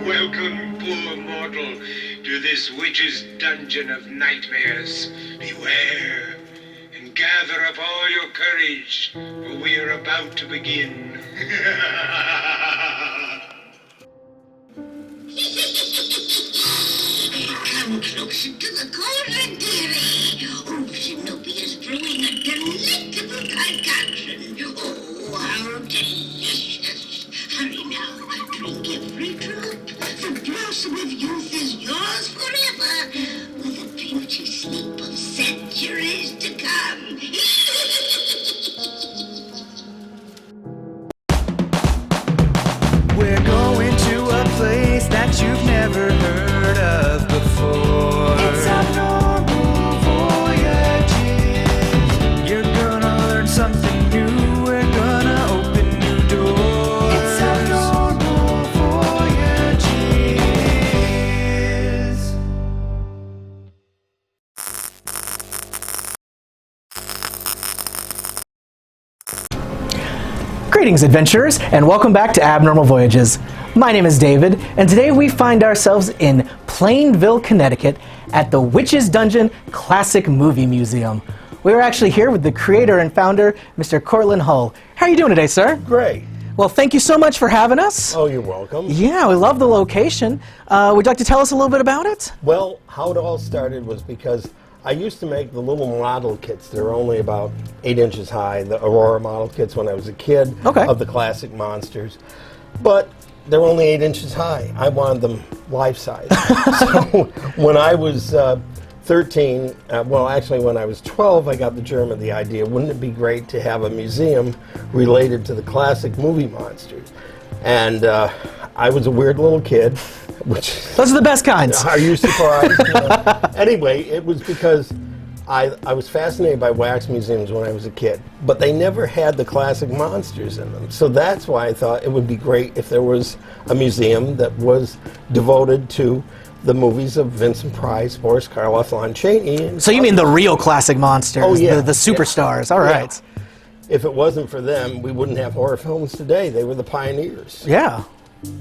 Welcome, poor mortal, to this witch's dungeon of nightmares. Beware, and gather up all your courage, for we are about to begin. Come closer to the cauldron, dearie. Oh, Zenobia's brewing a delectable concoction. Oh, how delicious. Hurry now, drink every drop. The blossom of youth is yours forever, with a beauty sleep of centuries to come. We're going to a place that you've never heard of before. It's Abnormal Voyages. You're gonna learn something new. We're gonna open new doors. It's Abnormal Voyages. Greetings, adventurers, and welcome back to Abnormal Voyages. My name is David, and today we find ourselves in Plainville, Connecticut at the Witch's Dungeon Classic Movie Museum. We're actually here with the creator and founder, Mr. Cortlandt Hull. How are you doing today, sir? Great. Well, thank you so much for having us. Oh, you're welcome. Yeah, we love the location. Would you like to tell us a little bit about it? Well, how it all started was because I used to make the little model kits. They're only about 8 inches high, the Aurora model kits when I was a kid, Okay. of the classic monsters. But they're only 8 inches high. I wanted them life-size. So when I was 13, well, actually when I was 12, I got the germ of the idea, wouldn't it be great to have a museum related to the classic movie monsters? And I was a weird little kid, which... Those are the best kinds. Are you surprised? Anyway, it was because I was fascinated by wax museums when I was a kid, but they never had the classic monsters in them. So that's why I thought it would be great if there was a museum that was devoted to the movies of Vincent Price, Boris Karloff, Lon Chaney. And So you mean the real classic monsters, Oh, yeah, the superstars. All right. Yeah. If it wasn't for them, we wouldn't have horror films today. They were the pioneers. Yeah.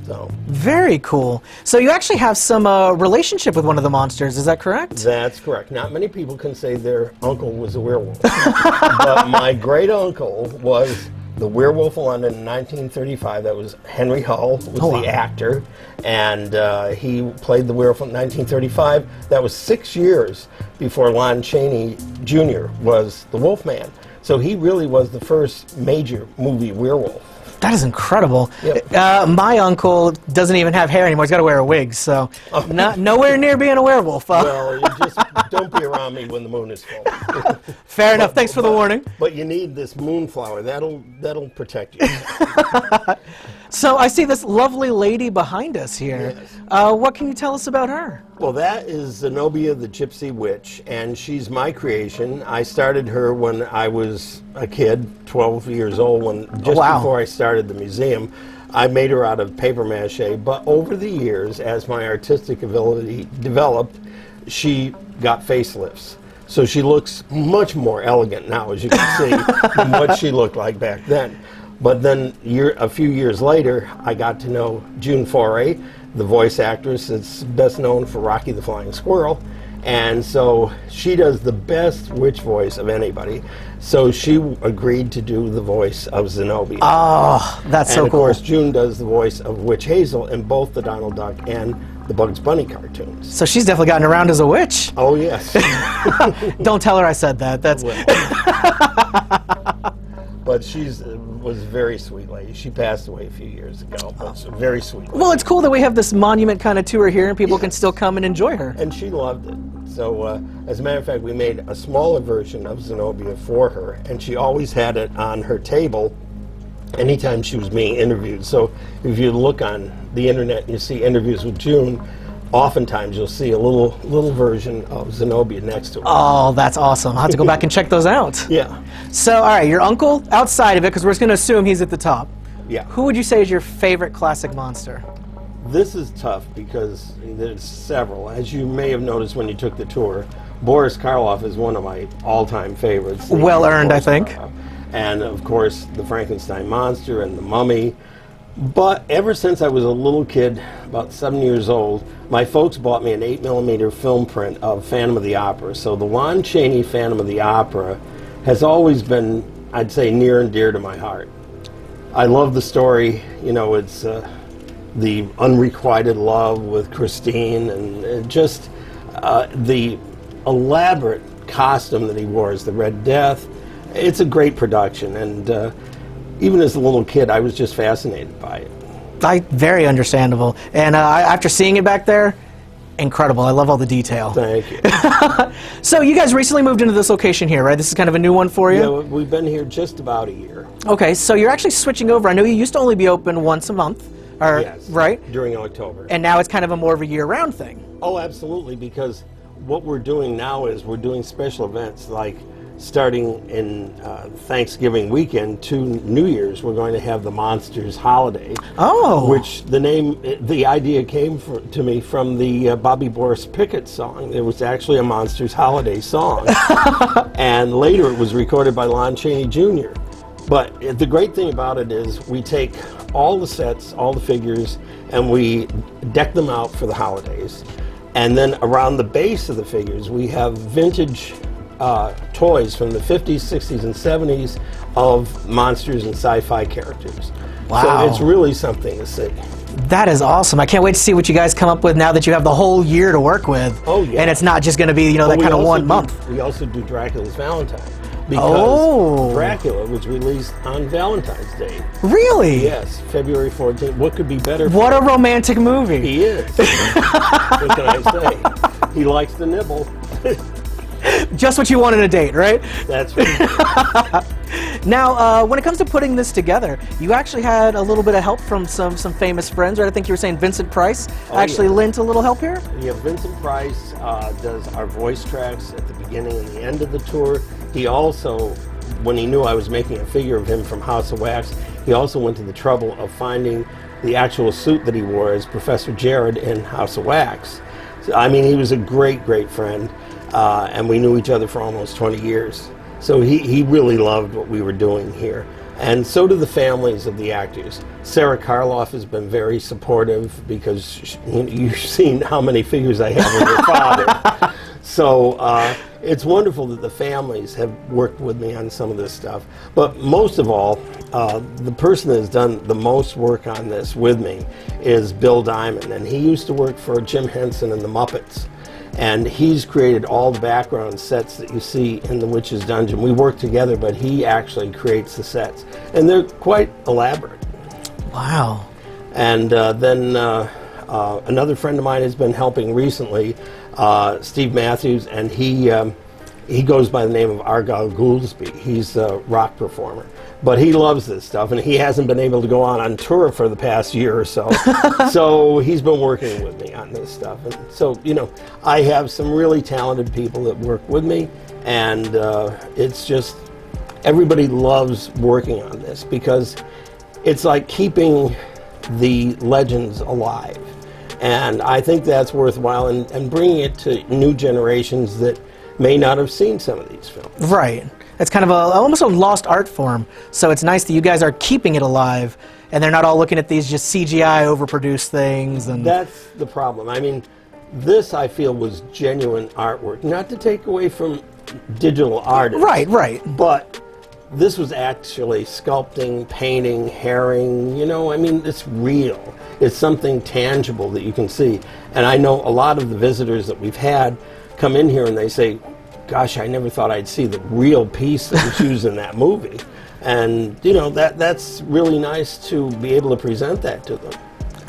So Very cool. So you actually have some relationship with one of the monsters, is that correct? that's correct. Not many people can say their uncle was a werewolf. But my great uncle was the Werewolf of London in 1935. That was Henry Hull, was the actor, and he played the werewolf in 1935. That was 6 years before Lon Chaney Jr. was the Wolfman. So he really was the first major movie werewolf. That is incredible. Yep. My uncle doesn't even have hair anymore. He's got to wear a wig, so nowhere near being a werewolf. Well, you just don't be around me when the moon is full. Fair enough. Thanks for the warning. But you need this moonflower. That'll protect you. So I see this lovely lady behind us here. Yes. What can you tell us about her? Well, that is Zenobia the Gypsy Witch, and she's my creation. I started her when I was a kid, 12 years old, before I started the museum. I made her out of paper mache, but over the years, as my artistic ability developed, she got facelifts. So she looks much more elegant now, as you can see, than what she looked like back then. But then a few years later, I got to know June Foray, the voice actress that's best known for Rocky the Flying Squirrel. And so she does the best witch voice of anybody. So she agreed to do the voice of Zenobia. Oh, that's so cool. And of course, June does the voice of Witch Hazel in both the Donald Duck and the Bugs Bunny cartoons. So she's definitely gotten around as a witch. Oh, yes. Don't tell her I said that. That's. But was a very sweet lady. She passed away a few years ago, but she's a very sweet lady. Well, it's cool that we have this monument kind of tour here and people can still come and enjoy her. And she loved it. So, as a matter of fact, we made a smaller version of Zenobia for her, and she always had it on her table anytime she was being interviewed. So, if you look on the internet and you see interviews with June, oftentimes you'll see a little version of Zenobia next to her. Oh, that's awesome. I'll have to go back and check those out. Yeah. So, all right, your uncle, outside of it, because we're just going to assume he's at the top. Yeah. Who would you say is your favorite classic monster? This is tough because there's several. As you may have noticed when you took the tour, Boris Karloff is one of my all-time favorites. Well earned, I think. Karloff. And, of course, the Frankenstein monster and the mummy. But ever since I was a little kid, about 7 years old, my folks bought me an 8mm film print of Phantom of the Opera. So the Lon Chaney Phantom of the Opera has always been, I'd say, near and dear to my heart. I love the story. You know, it's the unrequited love with Christine, and just the elaborate costume that he wore as the Red Death. It's a great production, and even as a little kid, I was just fascinated by it. Very understandable. And after seeing it back there, incredible. I love all the detail. Thank you. So you guys recently moved into this location here, right? This is kind of a new one for you? Yeah, we've been here just about a year. Okay, so you're actually switching over. I know you used to only be open once a month, or, Yes, right? during October. And now it's kind of a more of a year-round thing. Oh, absolutely, because what we're doing now is we're doing special events, like starting in Thanksgiving weekend to New Year's, we're going to have the Monsters Holiday. Oh. Which the idea came to me from the Bobby Boris Pickett song. It was actually a Monsters Holiday song. And later it was recorded by Lon Chaney Jr. But the great thing about it is we take all the sets, all the figures, and we deck them out for the holidays. And then around the base of the figures, we have vintage toys from the 50s, 60s, and 70s of monsters and sci-fi characters. Wow. So it's really something to see. That is awesome. I can't wait to see what you guys come up with now that you have the whole year to work with. Oh, yeah. And it's not just going to be, you know, that kind of 1 month. We also do Dracula's Valentine. Because Dracula was released on Valentine's Day. Really? Yes, February 14th. What could be better? What a romantic movie. He is. What can I say? He likes to nibble. Just what you want in a date, right? That's right. Now, when it comes to putting this together, you actually had a little bit of help from some famous friends, right? I think you were saying Vincent Price actually lent a little help here? Yeah, Vincent Price does our voice tracks at the beginning and the end of the tour. He also, when he knew I was making a figure of him from House of Wax, he also went to the trouble of finding the actual suit that he wore as Professor Jared in House of Wax. So, I mean, he was a great, great friend, and we knew each other for almost 20 years. So he really loved what we were doing here. And so do the families of the actors. Sarah Karloff has been very supportive because you've seen how many figures I have of her father. So it's wonderful that the families have worked with me on some of this stuff. But most of all, the person that has done the most work on this with me is Bill Diamond. And he used to work for Jim Henson and the Muppets. And he's created all the background sets that you see in the Witch's Dungeon. We work together, but he actually creates the sets. And they're quite elaborate. Wow. And then another friend of mine has been helping recently, Steve Matthews, and he goes by the name of Argyle Gouldsby. He's a rock performer. But he loves this stuff, and he hasn't been able to go on tour for the past year or so. So he's been working with me on this stuff. And so, you know, I have some really talented people that work with me, and it's just, everybody loves working on this because it's like keeping the legends alive. And I think that's worthwhile, and bringing it to new generations that may not have seen some of these films. Right. It's kind of almost a lost art form. So it's nice that you guys are keeping it alive, and they're not all looking at these just CGI overproduced things. And that's the problem. I mean, this I feel was genuine artwork. Not to take away from digital artists. Right, right. But this was actually sculpting, painting, herring. You know, I mean, it's real. It's something tangible that you can see. And I know a lot of the visitors that we've had come in here and they say, gosh, I never thought I'd see the real piece that was used in that movie. And, you know, that's really nice to be able to present that to them.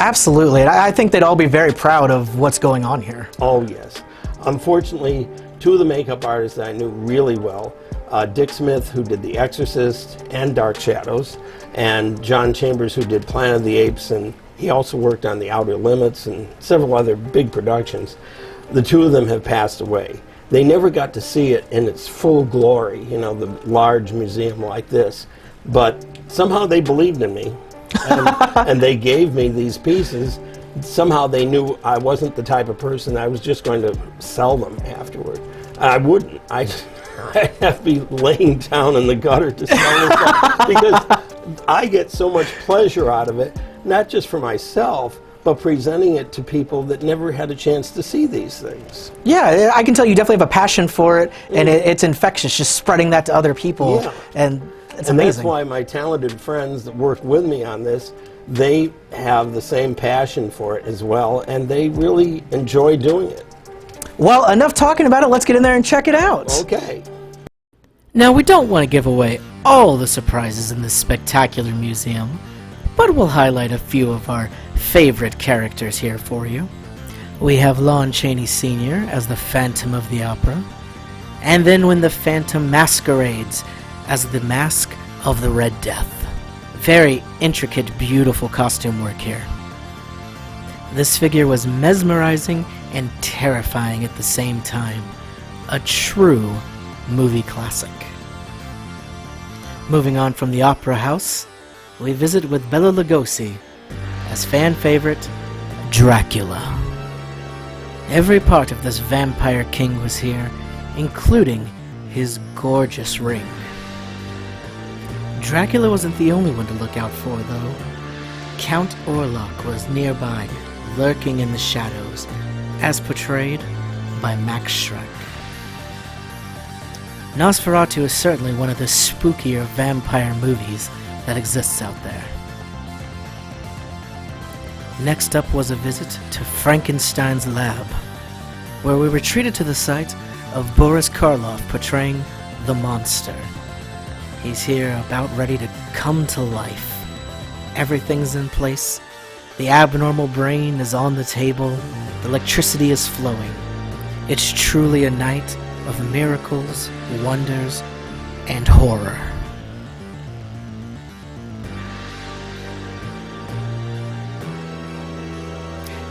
Absolutely. And I think they'd all be very proud of what's going on here. Oh, yes. Unfortunately, two of the makeup artists that I knew really well, Dick Smith, who did The Exorcist and Dark Shadows, and John Chambers, who did Planet of the Apes, and he also worked on The Outer Limits and several other big productions. The two of them have passed away. They never got to see it in its full glory, you know, the large museum like this. But somehow they believed in me, and they gave me these pieces. Somehow they knew I wasn't the type of person I was just going to sell them afterward. I wouldn't. I'd have to be laying down in the gutter to sell them because I get so much pleasure out of it not just for myself, but presenting it to people that never had a chance to see these things. Yeah, I can tell you definitely have a passion for it, and it's infectious, just spreading that to other people, and it's amazing. That's why my talented friends that work with me on this, they have the same passion for it as well, and they really enjoy doing it. Well, enough talking about it, let's get in there and check it out. Okay. Now, we don't want to give away all the surprises in this spectacular museum, but we'll highlight a few of our favorite characters here for you. We have Lon Chaney Sr. as the Phantom of the Opera, and then when the Phantom masquerades as the Mask of the Red Death. Very intricate, beautiful costume work here. This figure was mesmerizing and terrifying at the same time. A true movie classic. Moving on from the Opera House, we visit with Bela Lugosi as fan favorite Dracula. Every part of this vampire king was here, including his gorgeous ring. Dracula wasn't the only one to look out for, though. Count Orlok was nearby, lurking in the shadows, as portrayed by Max Schreck. Nosferatu is certainly one of the spookier vampire movies that exists out there. Next up was a visit to Frankenstein's lab, where we were treated to the sight of Boris Karloff portraying the monster. He's here about ready to come to life. Everything's in place. The abnormal brain is on the table. The electricity is flowing. It's truly a night of miracles, wonders, and horror.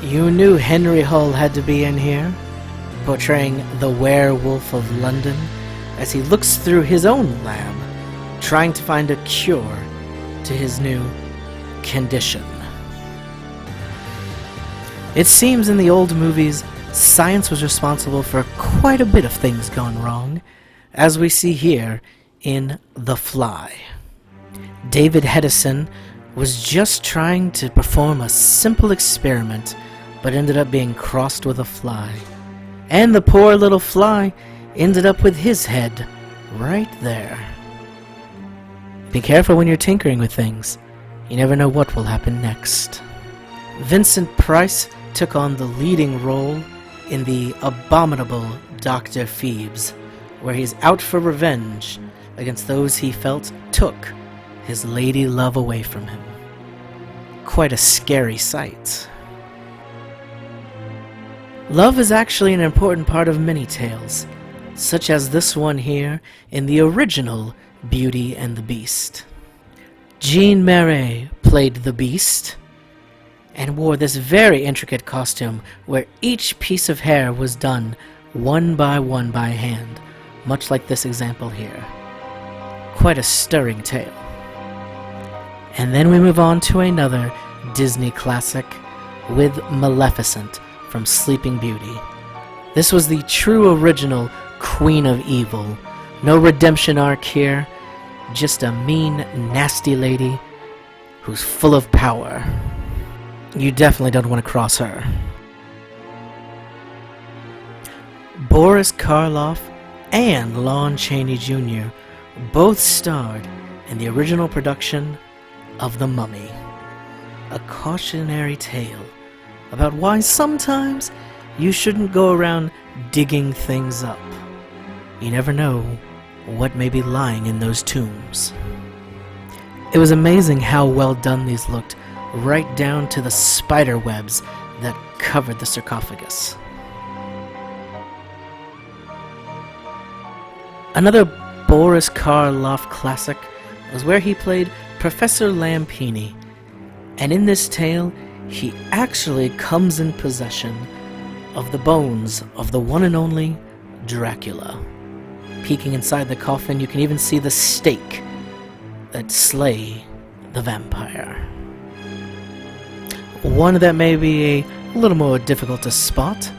You knew Henry Hull had to be in here, portraying the Werewolf of London as he looks through his own lab, trying to find a cure to his new condition. It seems in the old movies, science was responsible for quite a bit of things gone wrong, as we see here in The Fly. David Hedison was just trying to perform a simple experiment, but ended up being crossed with a fly. And the poor little fly ended up with his head right there. Be careful when you're tinkering with things. You never know what will happen next. Vincent Price took on the leading role in the abominable Dr. Phoebes, where he's out for revenge against those he felt took his lady love away from him. Quite a scary sight. Love is actually an important part of many tales, such as this one here in the original Beauty and the Beast. Jean Marais played the Beast and wore this very intricate costume where each piece of hair was done one by hand, much like this example here. Quite a stirring tale. And then we move on to another Disney classic with Maleficent from Sleeping Beauty. This was the true original Queen of Evil. No redemption arc here, just a mean, nasty lady who's full of power. You definitely don't want to cross her. Boris Karloff and Lon Chaney Jr. both starred in the original production of The Mummy, a cautionary tale about why sometimes you shouldn't go around digging things up. You never know what may be lying in those tombs. It was amazing how well done these looked, right down to the spider webs that covered the sarcophagus. Another Boris Karloff classic was where he played Professor Lampini, and in this tale, he actually comes in possession of the bones of the one and only Dracula. Peeking inside the coffin, you can even see the stake that slay the vampire. One that may be a little more difficult to spot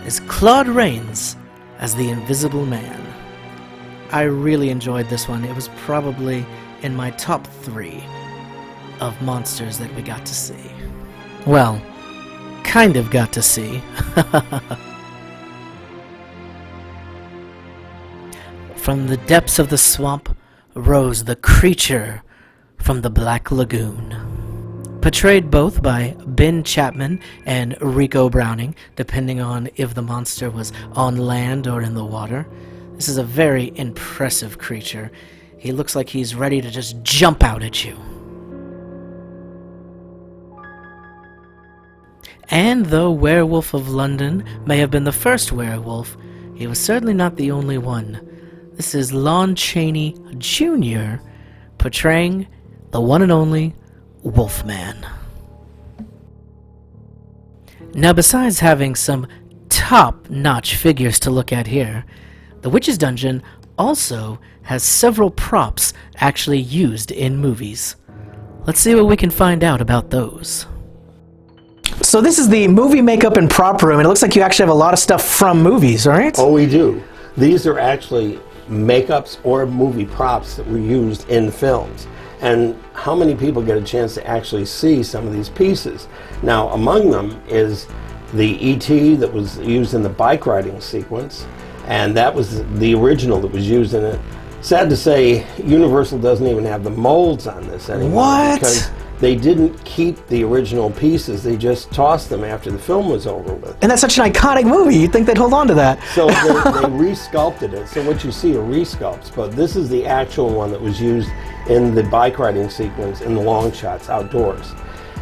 is Claude Rains as the Invisible Man. I really enjoyed this one. It was probably in my top 3 of monsters that we got to see. Well, kind of got to see. From the depths of the swamp rose the creature from the Black Lagoon. Portrayed both by Ben Chapman and Rico Browning, depending on if the monster was on land or in the water. This is a very impressive creature. He looks like he's ready to just jump out at you. And though Werewolf of London may have been the first werewolf, he was certainly not the only one. This is Lon Chaney Jr. portraying the one and only Wolfman. Now, besides having some top-notch figures to look at here, the Witch's Dungeon also has several props actually used in movies. Let's see what we can find out about those. So this is the movie makeup and prop room, and it looks like you actually have a lot of stuff from movies, right? Oh, we do. These are actually makeups or movie props that were used in films. And how many people get a chance to actually see some of these pieces? Now, among them is the E.T. that was used in the bike riding sequence, and that was the original that was used in it. Sad to say, Universal doesn't even have the molds on this anymore. What? Because they didn't keep the original pieces. They just tossed them after the film was over with. And that's such an iconic movie. You'd think they'd hold on to that. So they re-sculpted it. So what you see are re-sculpts, but this is the actual one that was used in the bike riding sequence in the long shots outdoors.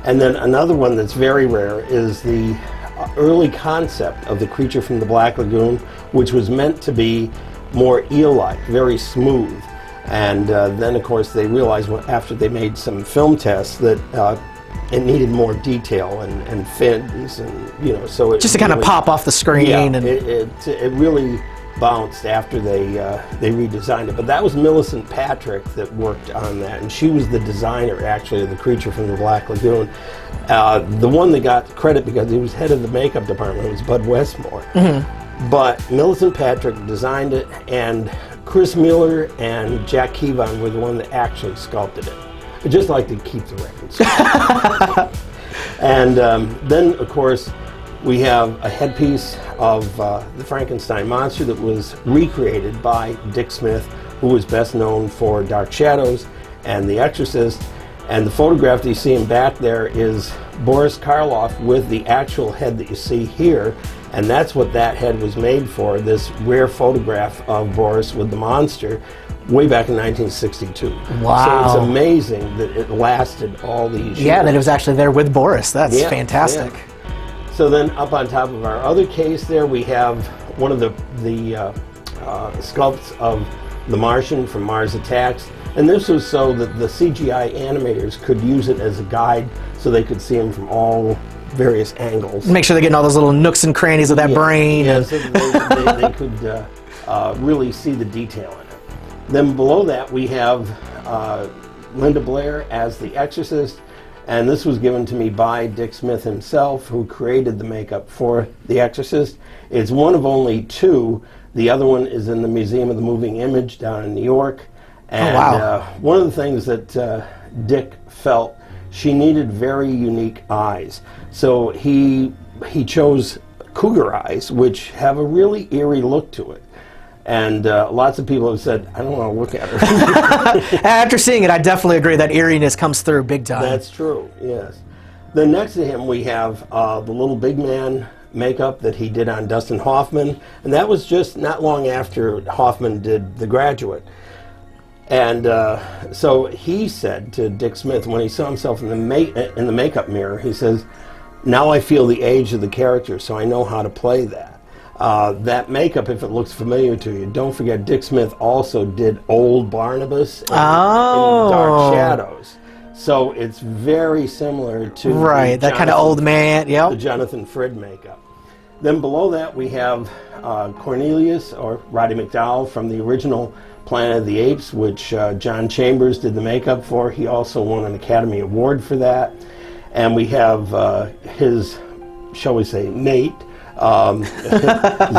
And then another one that's very rare is the early concept of the creature from the Black Lagoon, which was meant to be more eel-like, very smooth. And then, of course, they realized after they made some film tests that it needed more detail and fins, and you know, so it just to kind of pop off the screen. Yeah, and it really bounced after they redesigned it. But that was Millicent Patrick that worked on that, and she was the designer actually of the creature from the Black Lagoon. The one that got credit because he was head of the makeup department was Bud Westmore. Mm-hmm. But Millicent Patrick designed it, and Chris Mueller and Jack Keevan were the one that actually sculpted it. I just like to keep the records. And then, of course, we have a headpiece of the Frankenstein monster that was recreated by Dick Smith, who was best known for Dark Shadows and The Exorcist. And the photograph that you see in back there is Boris Karloff with the actual head that you see here. And that's what that head was made for, this rare photograph of Boris with the monster way back in 1962. Wow. So it's amazing that it lasted all these years. Yeah, that it was actually there with Boris. That's fantastic. Yeah. So then up on top of our other case there, we have one of the sculpts of the Martian from Mars Attacks. And this was so that the CGI animators could use it as a guide so they could see him from all various angles. Make sure they're getting all those little nooks and crannies of that brain. Yeah, so they could really see the detail in it. Then below that we have Linda Blair as the Exorcist, and this was given to me by Dick Smith himself, who created the makeup for the Exorcist. It's one of only two. The other one is in the Museum of the Moving Image down in New York. And one of the things that Dick felt, she needed very unique eyes. So he chose cougar eyes, which have a really eerie look to it. And lots of people have said, I don't want to look at her. After seeing it, I definitely agree that eeriness comes through big time. That's true, yes. Then next to him we have the little big man makeup that he did on Dustin Hoffman. And that was just not long after Hoffman did The Graduate. And so he said to Dick Smith, when he saw himself in the makeup mirror, he says, now I feel the age of the character, so I know how to play that. That makeup, if it looks familiar to you, don't forget Dick Smith also did Old Barnabas in Dark Shadows. So it's very similar to that kind of old man, the Jonathan Frid makeup. Then below that we have Cornelius, or Roddy McDowell, from the original Planet of the Apes, which John Chambers did the makeup for. He also won an Academy Award for that. And we have his, shall we say, Nate,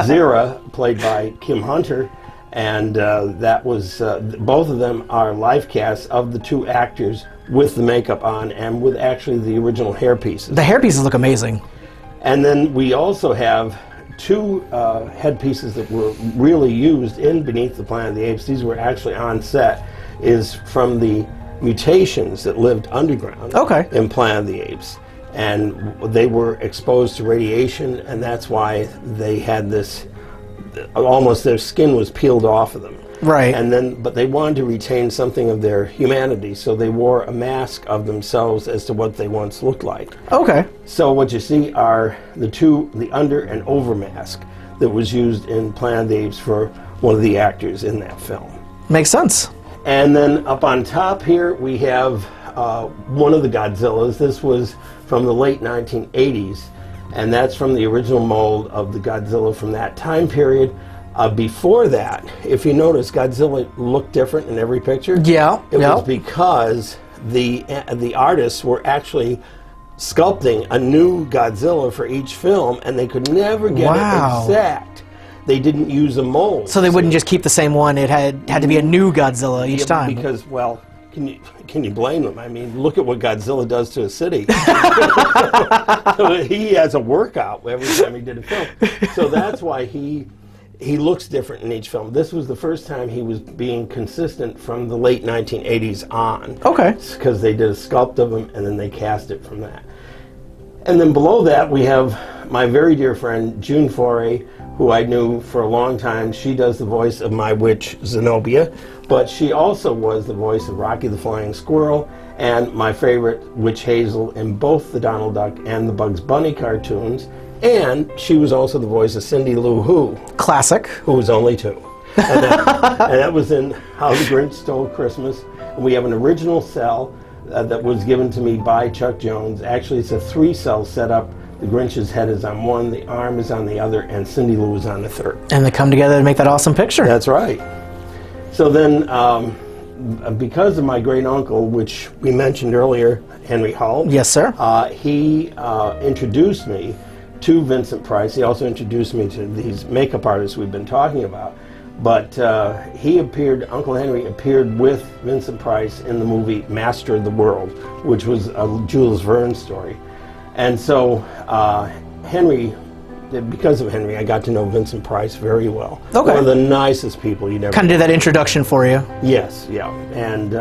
Zira, played by Kim Hunter. And that was, both of them are live casts of the two actors with the makeup on and with actually the original hairpieces. The hairpieces look amazing. And then we also have two headpieces that were really used in Beneath the Planet of the Apes. These were actually on set, is from the mutations that lived underground in Planet of the Apes. And they were exposed to radiation, and that's why they had this, almost their skin was peeled off of them. Right. And then, but they wanted to retain something of their humanity, so they wore a mask of themselves as to what they once looked like. Okay. So what you see are the under and over mask that was used in Planet of the Apes for one of the actors in that film. Makes sense. And then up on top here we have one of the Godzillas. This was from the late 1980s, and that's from the original mold of the Godzilla from that time period. Before that, if you notice, Godzilla looked different in every picture. Yeah. It was because the artists were actually sculpting a new Godzilla for each film, and they could never get it exact. They didn't use a mold. So they wouldn't just keep the same one. It had to be a new Godzilla each time. Because, well, can you blame them? I mean, look at what Godzilla does to a city. He has a workout every time he did a film. So that's why he looks different in each film. This was the first time he was being consistent from the late 1980s on. Okay. Because they did a sculpt of him, and then they cast it from that. And then below that, we have my very dear friend, June Foray, who I knew for a long time. She does the voice of my witch, Zenobia, but she also was the voice of Rocky the Flying Squirrel and my favorite, Witch Hazel, in both the Donald Duck and the Bugs Bunny cartoons. And she was also the voice of Cindy Lou Who. Classic. Who was only 2. And that was in How the Grinch Stole Christmas. And we have an original cell that was given to me by Chuck Jones. Actually, it's a 3-cell setup. The Grinch's head is on one, the arm is on the other, and Cindy Lou is on the third. And they come together to make that awesome picture. That's right. So then, because of my great uncle, which we mentioned earlier, Henry Hull. Yes, sir. He introduced me to Vincent Price. He also introduced me to these makeup artists we've been talking about. But Uncle Henry appeared with Vincent Price in the movie Master of the World, which was a Jules Verne story. And so because of Henry, I got to know Vincent Price very well. Okay. One of the nicest people you'd ever kind of did that introduction for you. Yes, yeah. And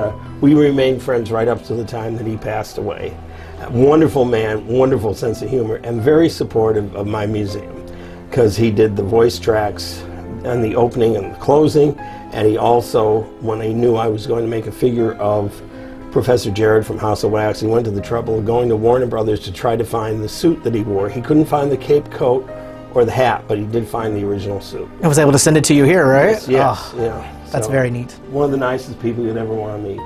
we remained friends right up to the time that he passed away. Wonderful man, wonderful sense of humor, and very supportive of my museum, because he did the voice tracks and the opening and the closing, and he also, when he knew I was going to make a figure of Professor Jared from House of Wax, he went to the trouble of going to Warner Brothers to try to find the suit that he wore. He couldn't find the cape coat or the hat, but he did find the original suit. I was able to send it to you here, right? Yes, yeah. That's very neat. One of the nicest people you'd ever want to meet.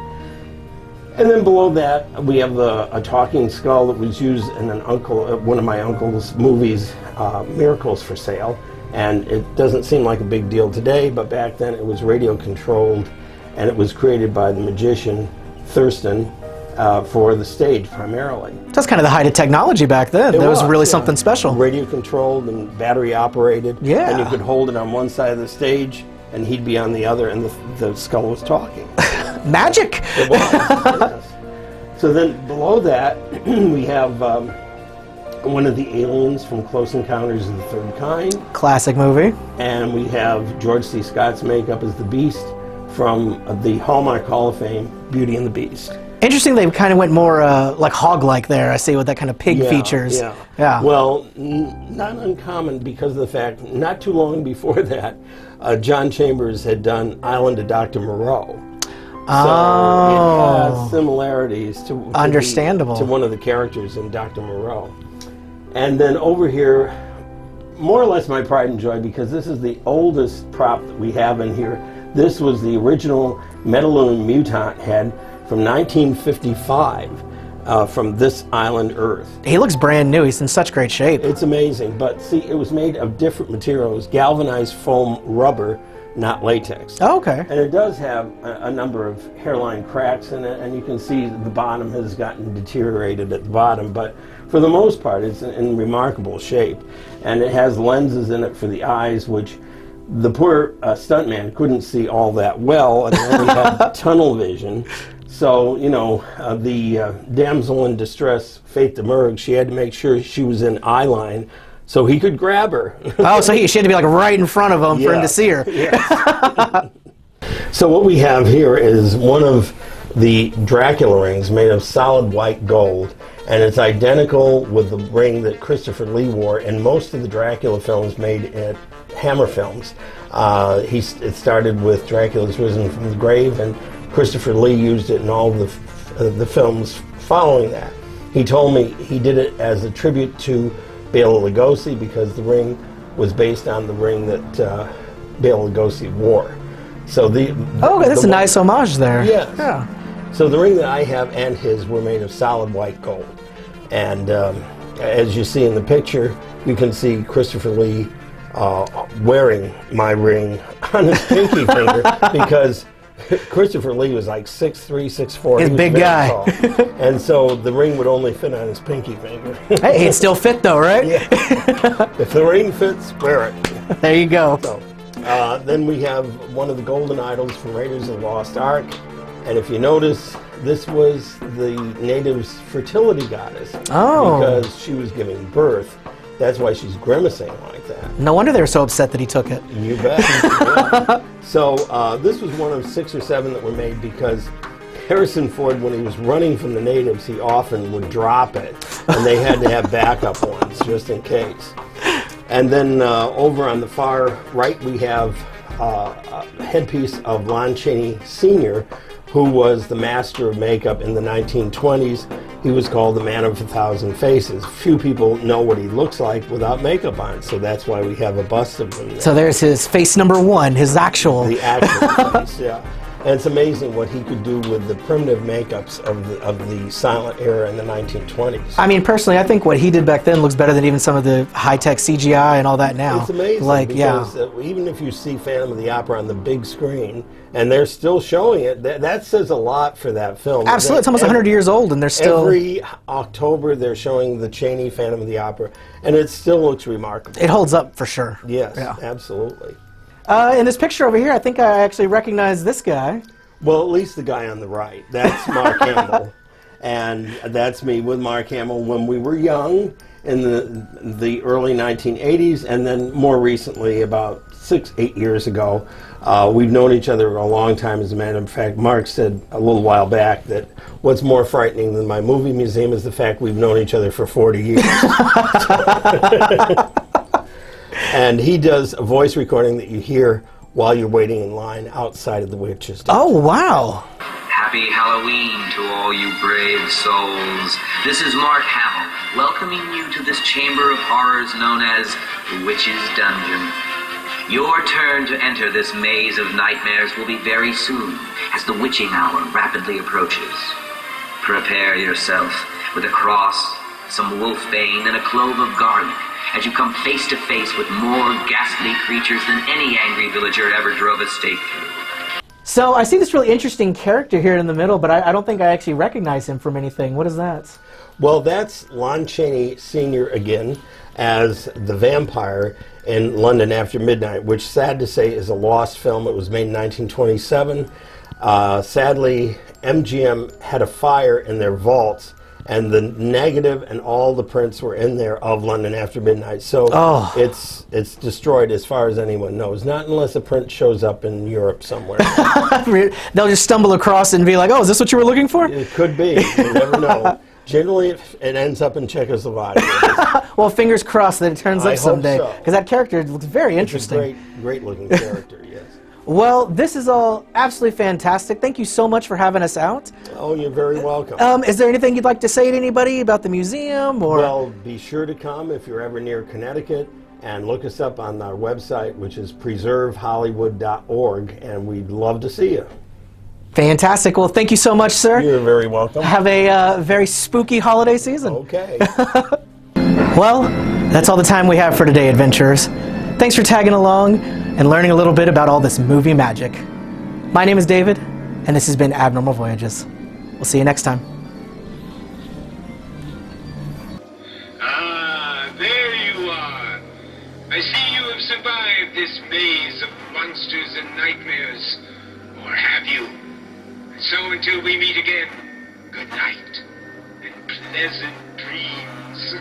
And then below that, we have a talking skull that was used in one of my uncle's movies, Miracles for Sale. And it doesn't seem like a big deal today, but back then it was radio controlled, and it was created by the magician Thurston for the stage primarily. That's kind of the height of technology back then. That was really something special. Radio controlled and battery operated. Yeah. And you could hold it on one side of the stage, and he'd be on the other, and the skull was talking. Magic! It was, yes. So then below that, we have one of the aliens from Close Encounters of the Third Kind. Classic movie. And we have George C. Scott's makeup as the Beast from the Hallmark Hall of Fame, Beauty and the Beast. Interesting, they kind of went more like hog-like there, I see, with that kind of pig features. Yeah. Well, not uncommon because of the fact, not too long before that, John Chambers had done Island of Dr. Moreau. So it has similarities to understandable to one of the characters in Dr. Moreau. And then over here, more or less my pride and joy, because this is the oldest prop that we have in here. This was the original Metaloon mutant head from 1955 from this island Earth. He looks brand new. He's in such great shape. It's amazing. But see, it was made of different materials, galvanized foam rubber, not latex. Oh, okay. And it does have a number of hairline cracks in it, and you can see the bottom has gotten deteriorated at the bottom, but for the most part it's in remarkable shape. And it has lenses in it for the eyes, which the poor stuntman couldn't see all that well, and only had tunnel vision. So, you know, the damsel in distress, Faith Demergue, she had to make sure she was in eye line so he could grab her. Oh, so she had to be like right in front of him for him to see her. Yes. So what we have here is one of the Dracula rings made of solid white gold, and it's identical with the ring that Christopher Lee wore in most of the Dracula films made at Hammer Films. It started with Dracula's Risen from the Grave, and Christopher Lee used it in all the films following that. He told me he did it as a tribute to Bela Lugosi because the ring was based on the ring that Bela Lugosi wore. So that's a nice homage there. Yes. Yeah. So the ring that I have and his were made of solid white gold. And as you see in the picture, you can see Christopher Lee wearing my ring on his pinky finger because Christopher Lee was like 6'3", 6'4". He's a big guy. Tall. And so the ring would only fit on his pinky finger. Hey, it still fit though, right? Yeah. If the ring fits, wear it. There you go. So, then we have one of the golden idols from Raiders of the Lost Ark. And if you notice, this was the natives' fertility goddess. Oh. Because she was giving birth. That's why she's grimacing like that. No wonder they were so upset that he took it. You bet. Yeah. So this was one of 6 or 7 that were made because Harrison Ford, when he was running from the natives, he often would drop it. And they had to have backup ones just in case. And then over on the far right, we have a headpiece of Lon Chaney Sr., who was the master of makeup in the 1920s. He was called the Man of 1,000 Faces. Few people know what he looks like without makeup on, so that's why we have a bust of him there. So there's his face number 1, his actual. The actual face, yeah. And it's amazing what he could do with the primitive makeups of the silent era in the 1920s. I mean, personally, I think what he did back then looks better than even some of the high-tech CGI and all that now. It's amazing, like, because even if you see Phantom of the Opera on the big screen, and they're still showing it, that says a lot for that film. Absolutely, it's almost 100 years old, and they're still. Every October, they're showing the Chaney Phantom of the Opera, and it still looks remarkable. It holds up for sure. Yes, yeah. Absolutely. In this picture over here, I think I actually recognize this guy. Well, at least the guy on the right. That's Mark Hamill. And that's me with Mark Hamill when we were young in the early 1980s, and then more recently, about 6-8 years ago. We've known each other a long time, as a matter of fact. Mark said a little while back that what's more frightening than my movie museum is the fact we've known each other for 40 years. And he does a voice recording that you hear while you're waiting in line outside of the Witches' Dungeon. Oh, wow. Happy Halloween to all you brave souls. This is Mark Hamill, welcoming you to this chamber of horrors known as the Witches' Dungeon. Your turn to enter this maze of nightmares will be very soon, as the witching hour rapidly approaches. Prepare yourself with a cross, some wolfbane, and a clove of garlic, as you come face to face with more ghastly creatures than any angry villager ever drove a stake through. So I see this really interesting character here in the middle, but I don't think I actually recognize him from anything. What is that? Well, that's Lon Chaney Sr. again as the vampire in London After Midnight, which, sad to say, is a lost film. It was made in 1927. Sadly, MGM had a fire in their vaults, and the negative and all the prints were in there of London After Midnight. So it's destroyed as far as anyone knows. Not unless a print shows up in Europe somewhere. They'll just stumble across it and be like, oh, is this what you were looking for? It could be. You never know. Generally, it ends up in Czechoslovakia. Well, fingers crossed that it turns up someday. I hope so. Because that character looks very interesting. It's a great looking character, yes. Well, this is all absolutely fantastic. Thank you so much for having us out. Oh, you're very welcome. Is there anything you'd like to say to anybody about the museum? Or? Well, be sure to come if you're ever near Connecticut and look us up on our website, which is preservehollywood.org, and we'd love to see you. Fantastic. Well, thank you so much, sir. You're very welcome. Have a very spooky holiday season. Okay. Well, that's all the time we have for today, adventurers. Thanks for tagging along and learning a little bit about all this movie magic. My name is David, and this has been Abnormal Voyages. We'll see you next time. Ah, there you are. I see you have survived this maze Until we meet again, good night and pleasant dreams.